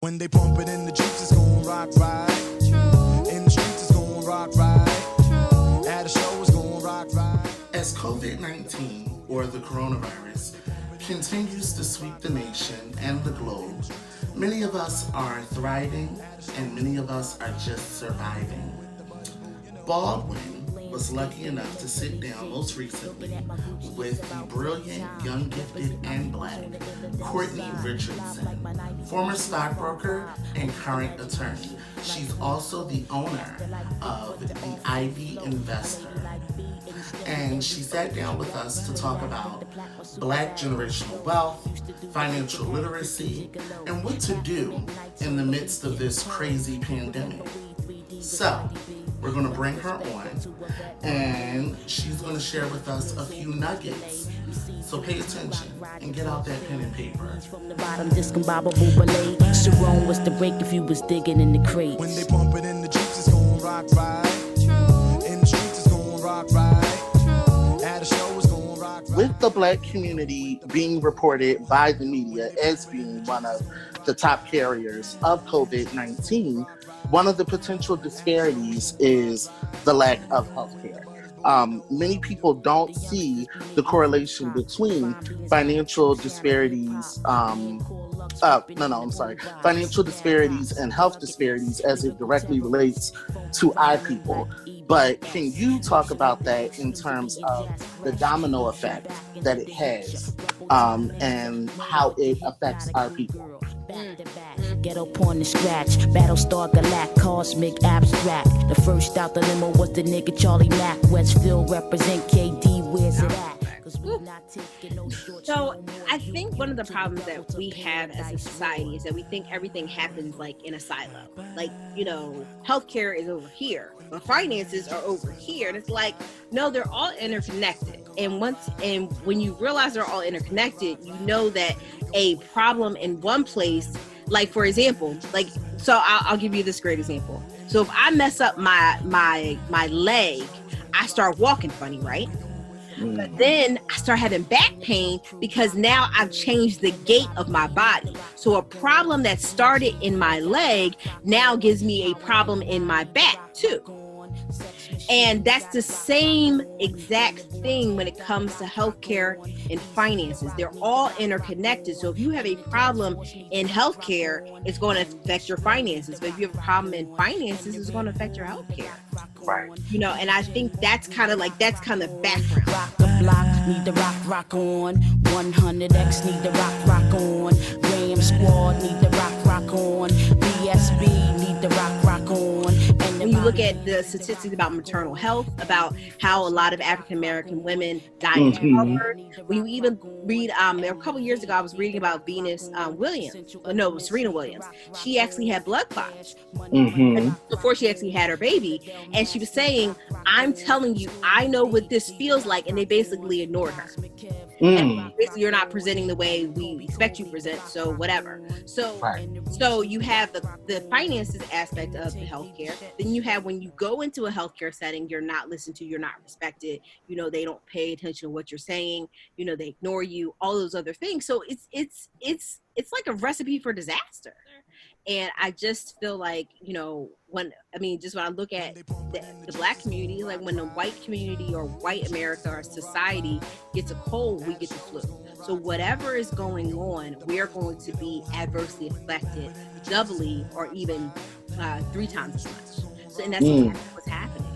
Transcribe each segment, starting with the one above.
When they pump it in the Jeeps, it's gon' rock right. True. In the streets, it's gon' rock right. True. At a show, it's gon' rock right. As COVID-19, or the coronavirus, continues to sweep the nation and the globe, many of us are thriving and many of us are just surviving. Baldwin was lucky enough to sit down most recently with the brilliant, young, gifted, and black Courtney Richardson, former stockbroker and current attorney. She's also the owner of the Ivy Investor. And she sat down with us to talk about black generational wealth, financial literacy, and what to do in the midst of this crazy pandemic. So, we're going to bring her on, and she's going to share with us a few nuggets. So pay attention and get out that pen and paper. From the bottom, discombobble, Sharon was the break if you was digging in the crates. When they pump it in the Jeeps, it's gon' rock right. True. In the streets, it's gon' rock right. True. At a show, it's gon' rock right. With the black community being reported by the media as being one of the top carriers of COVID-19, one of the potential disparities is the lack of health care. Many people don't see the correlation between financial disparities, financial disparities and health disparities as it directly relates to our people. But can you talk about that in terms of the domino effect that it has and how it affects our people? Ghetto porn and scratch, Battlestar Galact, cosmic abstract. The first out the limo was the nigga Charlie Mack. Westfield represent KD, where's it at? So I think one of the problems that we have as a society is that we think everything happens like in a silo. Like, healthcare is over here, but finances are over here. And it's like, no, they're all interconnected. And when you realize they're all interconnected, you know that a problem in one place, like for example, I'll give you this great example. So if I mess up my leg, I start walking funny, right? But then I start having back pain because now I've changed the gait of my body. So a problem that started in my leg now gives me a problem in my back too. And that's the same exact thing when it comes to healthcare and finances. They're all interconnected. So if you have a problem in healthcare, it's going to affect your finances. But if you have a problem in finances, it's going to affect your healthcare. Right. And I think that's kind of background. Rock the block, need the rock on. 100X need the rock on. Ram Squad need the rock on. BSB need the rock on. When you look at the statistics about maternal health, about how a lot of African American women die in childbirth, when you even read, a couple years ago, I was reading about Serena Williams. She actually had blood clots before she actually had her baby. And she was saying, I'm telling you, I know what this feels like. And they basically ignored her. And basically, you're not presenting the way we expect you to present, so whatever. So you have the finances aspect of the healthcare. Then you have when you go into a healthcare setting, you're not listened to, you're not respected. They don't pay attention to what you're saying. They ignore you. All those other things. So it's like a recipe for disaster. And I just feel like, when I look at the black community, like when the white community or white America or society gets a cold, we get the flu. So whatever is going on, we are going to be adversely affected doubly or even 3 times as much. So, and that's exactly what's happening.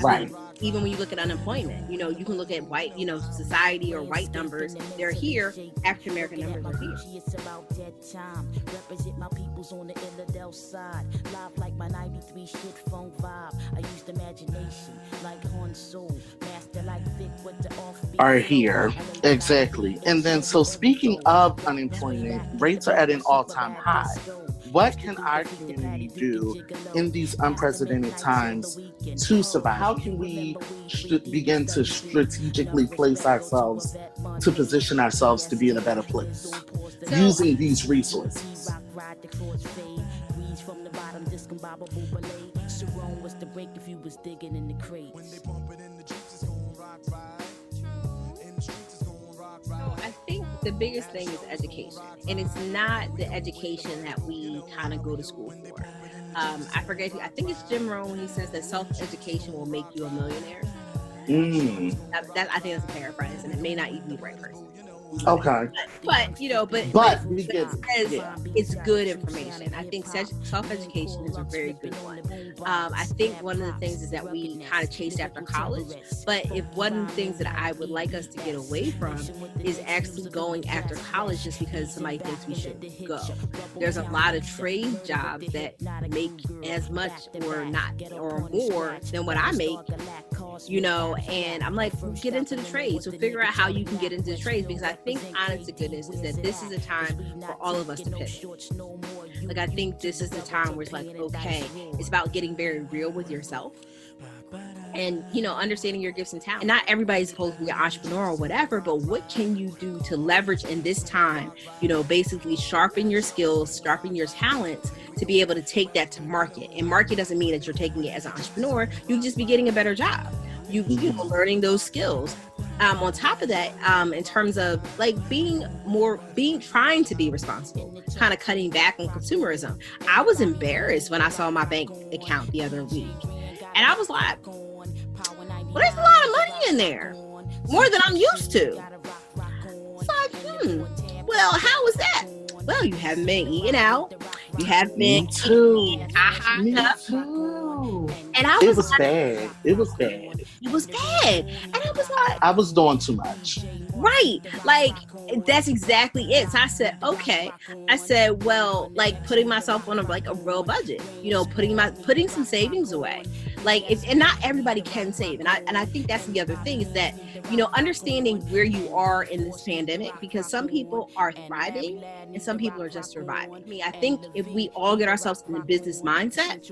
Right. Even when you look at unemployment, you can look at white, society or white numbers. They're here. African American numbers are here. It's about dead time. Represent my peoples on the Illidale side. Live like my 93 shit phone vibe. I used imagination like Horn Soul. Master like Vic with the offbeat. Are here. Exactly. And then, so speaking of unemployment, rates are at an all-time high. What can our community do in these unprecedented times to survive? How can we begin to strategically place ourselves, to position ourselves to be in a better place using these resources? I think the biggest thing is education, and it's not the education that we kind of go to school for. I forget. I think it's Jim Rohn when he says that self-education will make you a millionaire. That I think that's a paraphrase, and it may not even be the right person. Okay. But we get it's good information. I think self-education is a very good one. I think one of the things is that we kind of chased after college, but if one of the things that I would like us to get away from is actually going after college just because somebody thinks we should go. There's a lot of trade jobs that make as much or not or more than what I make, and I'm like, get into the trade. So figure out how you can get into the trades, because I think, honest to goodness, is that this is a time for all of us to pivot. Like, I think this is the time where it's like, okay, it's about getting very real with yourself and, understanding your gifts and talents. And not everybody's supposed to be an entrepreneur or whatever, but what can you do to leverage in this time, basically sharpen your skills, sharpen your talents to be able to take that to market. And market doesn't mean that you're taking it as an entrepreneur. You just be getting a better job. Learning those skills. On top of that, in terms of like trying to be responsible, kind of cutting back on consumerism. I was embarrassed when I saw my bank account the other week, and I was like, well, there's a lot of money in there, more than I'm used to. It's like, well, how was that? Well, you haven't been eating out. You have been eating and I was like, bad. It was bad. It was bad. And I was like, I was doing too much. Right. Like, that's exactly it. So I said, okay. I said, well, like putting myself on a real budget, putting some savings away. Like, and not everybody can save. And I think that's the other thing is that, understanding where you are in this pandemic, because some people are thriving and some people are just surviving. I think if we all get ourselves in the business mindset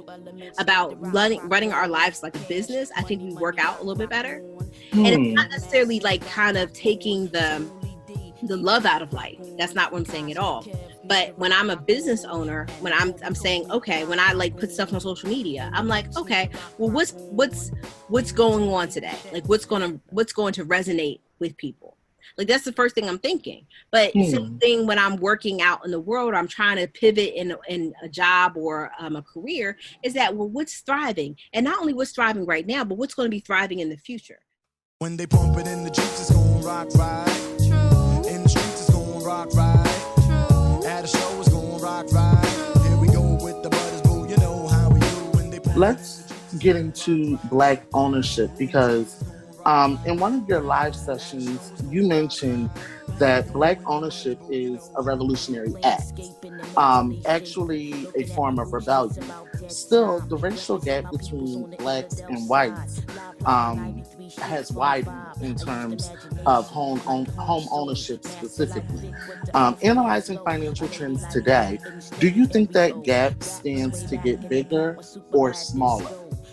about running our lives like a business, I think we work out a little bit better. And it's not necessarily like kind of taking the love out of life. That's not what I'm saying at all. But when I'm a business owner, when I'm saying, okay, when I like put stuff on social media, I'm like, okay, well, what's going on today? Like, what's going to resonate with people? Like, that's the first thing I'm thinking. But same thing when I'm working out in the world, I'm trying to pivot in a job or a career, is that, well, what's thriving? And not only what's thriving right now, but what's going to be thriving in the future. When they pump it in the Jeeps, it's gonna rock right. True. In the streets, it's gonna rock right. True. At a show, it's gonna rock right. Here we go with the butters, boo. You know how we do when they. Let's get into Black ownership, because in one of your live sessions, you mentioned that Black ownership is a revolutionary act, actually a form of rebellion. Still, the racial gap between Blacks and whites has widened in terms of home ownership specifically. Analyzing financial trends today, do you think that gap stands to get bigger or smaller?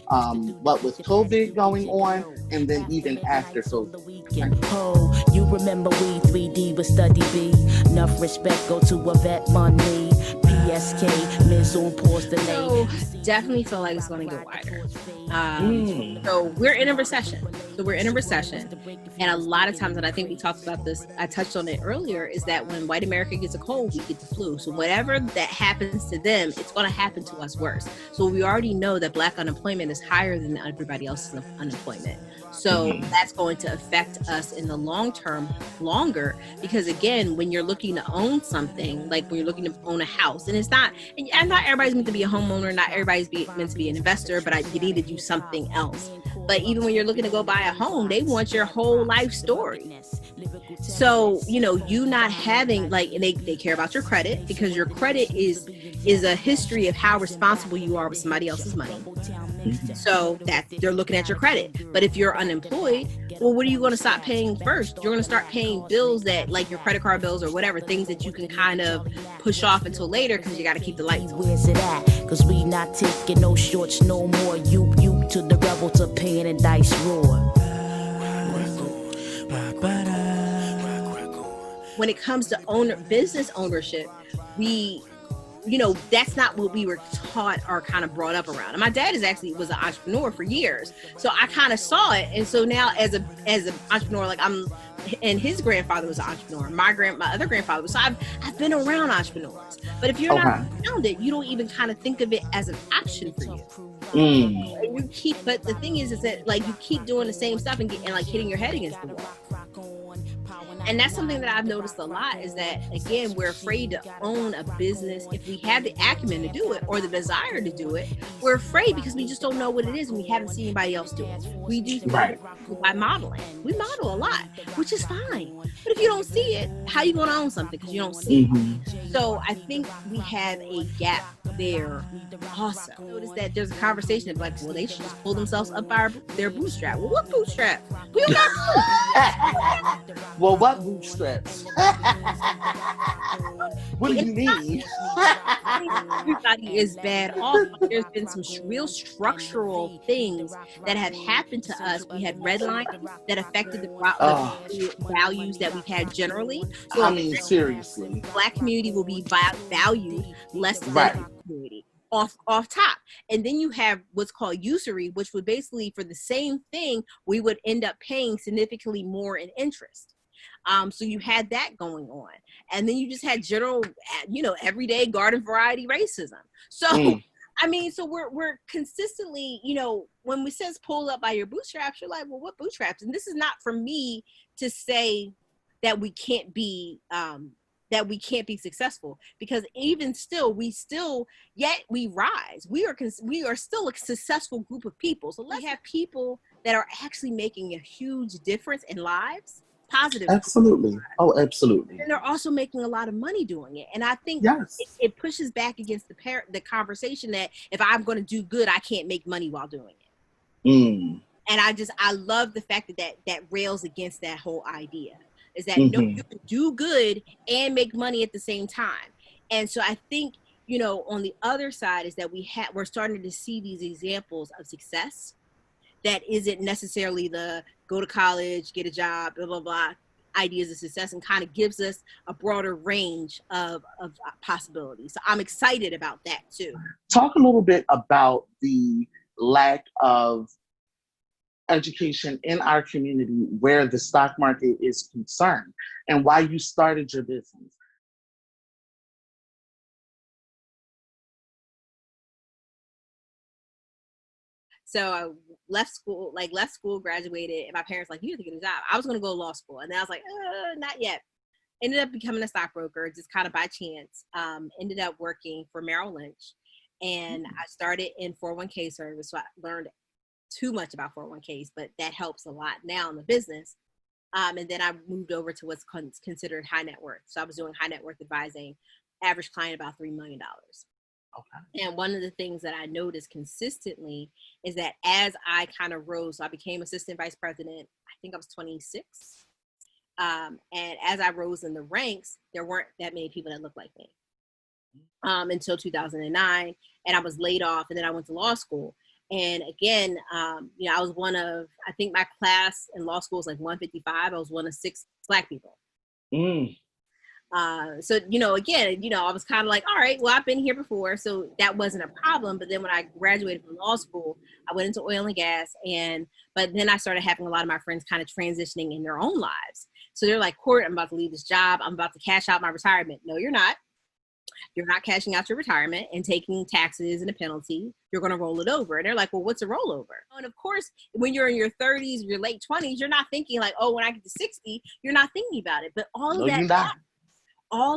But with COVID going on, and then even after COVID. You remember we 3D with study B. Enough respect go to a vet money. PSK, Ms. on pause the name. So definitely feel like it's going to get wider. So we're in a recession. And a lot of times, and I think we talked about this, I touched on it earlier, is that when white America gets a cold, we get the flu. So whatever that happens to them, it's going to happen to us worse. So we already know that Black unemployment is higher than everybody else's unemployment. So that's going to affect us in the long term longer, because again, when you're looking to own something, like when you're looking to own a house, and not everybody's meant to be a homeowner, not everybody's meant to be an investor, but you need to do something else. But even when you're looking to go buy a home, they want your whole life story. So, you not having they care about your credit, because your credit is a history of how responsible you are with somebody else's money. So that they're looking at your credit. But if you're unemployed, well, what are you going to stop paying first? You're going to start paying bills that, like your credit card bills or whatever, things that you can kind of push off until later because you got to keep the lights on. Where's it at? Because we not taking no shorts no more. You to the rebel to pain and dice roar. When it comes to business ownership, we that's not what we were taught or kind of brought up around. And my dad was an entrepreneur for years, so I kind of saw it. And so now as an entrepreneur, like and his grandfather was an entrepreneur. My other grandfather was. So I've been around entrepreneurs. But if you're not around it, you don't even kind of think of it as an option for you. And but the thing is that like you keep doing the same stuff and like hitting your head against the wall. And that's something that I've noticed a lot is that, again, we're afraid to own a business. If we have the acumen to do it or the desire to do it, we're afraid because we just don't know what it is and we haven't seen anybody else do it. We do by modeling. We model a lot, which is fine. But if you don't see it, how are you going to own something because you don't see it? So I think we have a gap there also. Notice that there's a conversation of like, well, they should just pull themselves up by their bootstrap. Well, what bootstrap? We don't got Well, what bootstraps? What do you mean? Everybody is bad off. There's been some real structural things that have happened to us. We had redlining that affected the values that we've had generally. So I mean, seriously. Black community will be valued less than the community. Off top. And then you have what's called usury, which would basically for the same thing, we would end up paying significantly more in interest. So you had that going on. And then you just had general, everyday garden variety racism. So, I mean, so we're consistently, when we says pull up by your bootstraps, you're like, well, what bootstraps? And this is not for me to say that we can't be, successful, because even still, we rise. We are still a successful group of people. So let's have people that are actually making a huge difference in lives, positive. Absolutely. Oh, absolutely. And they're also making a lot of money doing it. And I think it pushes back against the conversation that if I'm going to do good, I can't make money while doing it. And I love the fact that rails against that whole idea. Is that no, you can do good and make money at the same time. And so I think, on the other side is that we're starting to see these examples of success that isn't necessarily the go to college, get a job, blah, blah, blah, ideas of success, and kind of gives us a broader range of possibilities. So I'm excited about that too. Talk a little bit about the lack of education in our community where the stock market is concerned and why you started your business. So I left school, graduated, and my parents like, you have to get a job. I was going to go to law school. And then I was like, not yet. Ended up becoming a stockbroker just kind of by chance. Ended up working for Merrill Lynch. And I started in 401k service. So I learned too much about 401ks, but that helps a lot now in the business. And then I moved over to what's considered high net worth. So I was doing high net worth advising, average client about $3 million. Okay. And one of the things that I noticed consistently is that as I kind of rose, so I became assistant vice president, I think I was 26. And as I rose in the ranks, there weren't that many people that looked like me until 2009. And I was laid off, and then I went to law school. And again, I was one of, I think my class in law school was like 155. I was one of 6 Black people. So, again, I was kind of like, all right, well, I've been here before, so that wasn't a problem. But then when I graduated from law school, I went into oil and gas. But then I started having a lot of my friends kind of transitioning in their own lives. So they're like, Court, I'm about to leave this job. I'm about to cash out my retirement. No, you're not. You're not cashing out your retirement and taking taxes and a penalty. You're going to roll it over. And they're like, well, what's a rollover? And of course, when you're in your 30s, your late 20s, you're not thinking like, oh, when I get to 60, you're not thinking about it. But all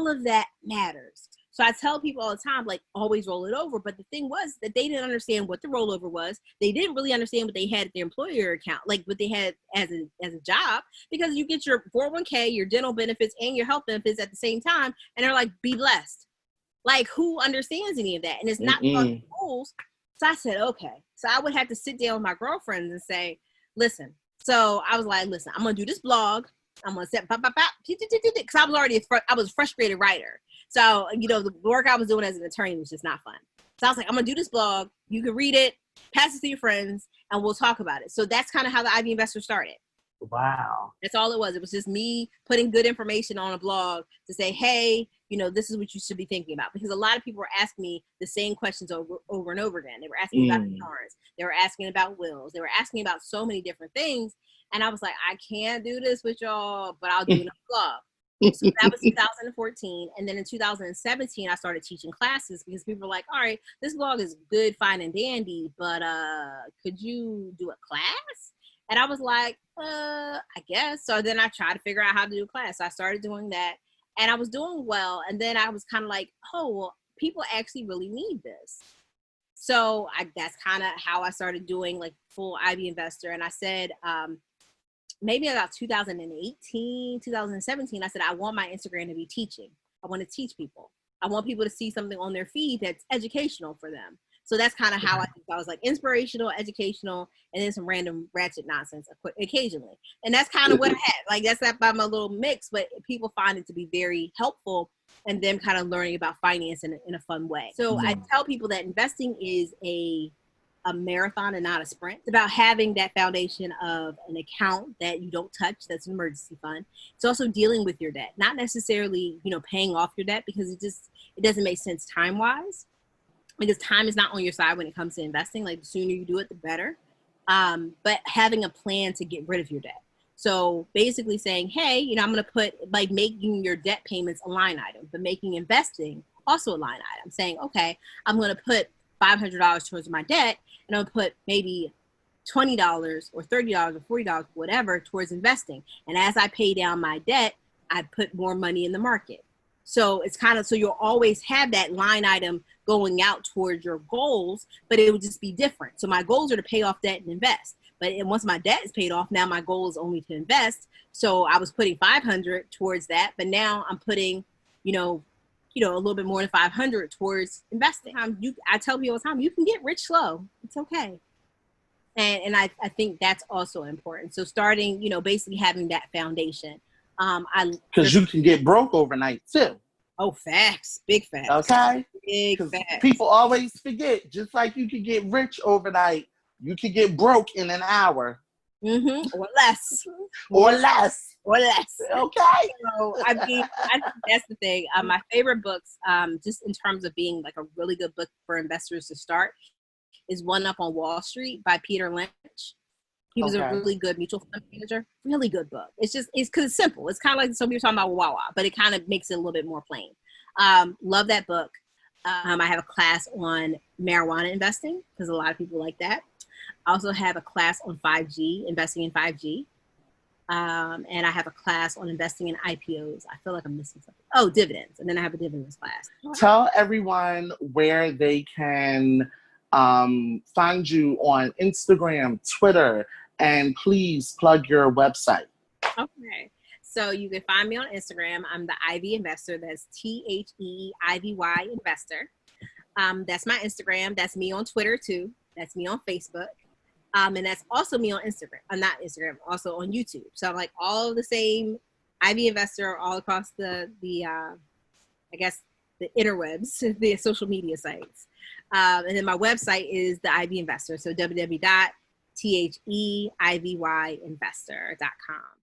of that matters. So I tell people all the time, like, always roll it over. But the thing was that they didn't understand what the rollover was. They didn't really understand what they had at their employer account, like what they had as a job, because you get your 401k, your dental benefits, and your health benefits at the same time. And they're like, be blessed. Like, who understands any of that? And it's not the rules. So I said, okay. So I would have to sit down with my girlfriends and say, listen. So I was like, listen, I'm going to do this blog. I'm going to set, because I was a frustrated writer. So, the work I was doing as an attorney was just not fun. So I was like, I'm going to do this blog. You can read it, pass it to your friends, and we'll talk about it. So that's kind of how the Ivy Investor started. Wow. That's all it was. It was just me putting good information on a blog to say, hey, this is what you should be thinking about. Because a lot of people were asking me the same questions over and over again. They were asking about insurance. They were asking about wills. They were asking about so many different things. And I was like, I can't do this with y'all, but I'll do it on a blog. So that was 2014. And then in 2017, I started teaching classes because people were like, all right, this blog is good, fine, and dandy, but could you do a class? And I was like, I guess. So then I tried to figure out how to do a class. So I started doing that and I was doing well. And then I was kind of like, oh, well, people actually really need this. So that's kind of how I started doing like full Ivy Investor. And I said, maybe about 2018, 2017, I said, I want my Instagram to be teaching. I want to teach people. I want people to see something on their feed that's educational for them. So that's kind of how I was like inspirational, educational, and then some random ratchet nonsense occasionally. And that's kind of what I had. Like that's my little mix, but people find it to be very helpful and them kind of learning about finance in a fun way. So I tell people that investing is a marathon and not a sprint. It's about having that foundation of an account that you don't touch, that's an emergency fund. It's also dealing with your debt, not necessarily, paying off your debt because it doesn't make sense time-wise. Because time is not on your side when it comes to investing. Like the sooner you do it, the better. But having a plan to get rid of your debt. So basically saying, hey, I'm going to put like making your debt payments a line item, but making investing also a line item. Saying, okay, I'm going to put $500 towards my debt and I'll put maybe $20 or $30 or $40, whatever, towards investing. And as I pay down my debt, I put more money in the market. So it's kind of, so you'll always have that line item going out towards your goals, but it would just be different. So my goals are to pay off debt and invest. But once my debt is paid off, now my goal is only to invest. So I was putting 500 towards that, but now I'm putting, a little bit more than 500 towards investing. I tell people all the time, you can get rich slow. It's okay. And I think that's also important. So starting, basically having that foundation. Because you can get broke overnight too. Oh, facts. Big facts. Okay? Big facts. People always forget, just like you can get rich overnight, you can get broke in an hour. Mm-hmm. Or less. Or less. Okay. So, I think that's the thing. My favorite books, just in terms of being like a really good book for investors to start, is One Up on Wall Street by Peter Lynch. He was a really good mutual fund manager. Really good book. It's because it's simple. It's kind of like some people talking about Wawa, but it kind of makes it a little bit more plain. Love that book. I have a class on marijuana investing because a lot of people like that. I also have a class on 5G, investing in 5G. And I have a class on investing in IPOs. I feel like I'm missing something. Oh, dividends. And then I have a dividends class. Tell everyone where they can find you on Instagram, Twitter, and please plug your website. Okay. So you can find me on Instagram. I'm the Ivy Investor. That's THEIVY Investor. That's my Instagram. That's me on Twitter too. That's me on Facebook. And that's also me on Instagram. Not Instagram, also on YouTube. So I'm like all the same Ivy Investor all across the I guess the interwebs, the social media sites. And then my website is the Ivy Investor. So www.theivyyinvestor.com.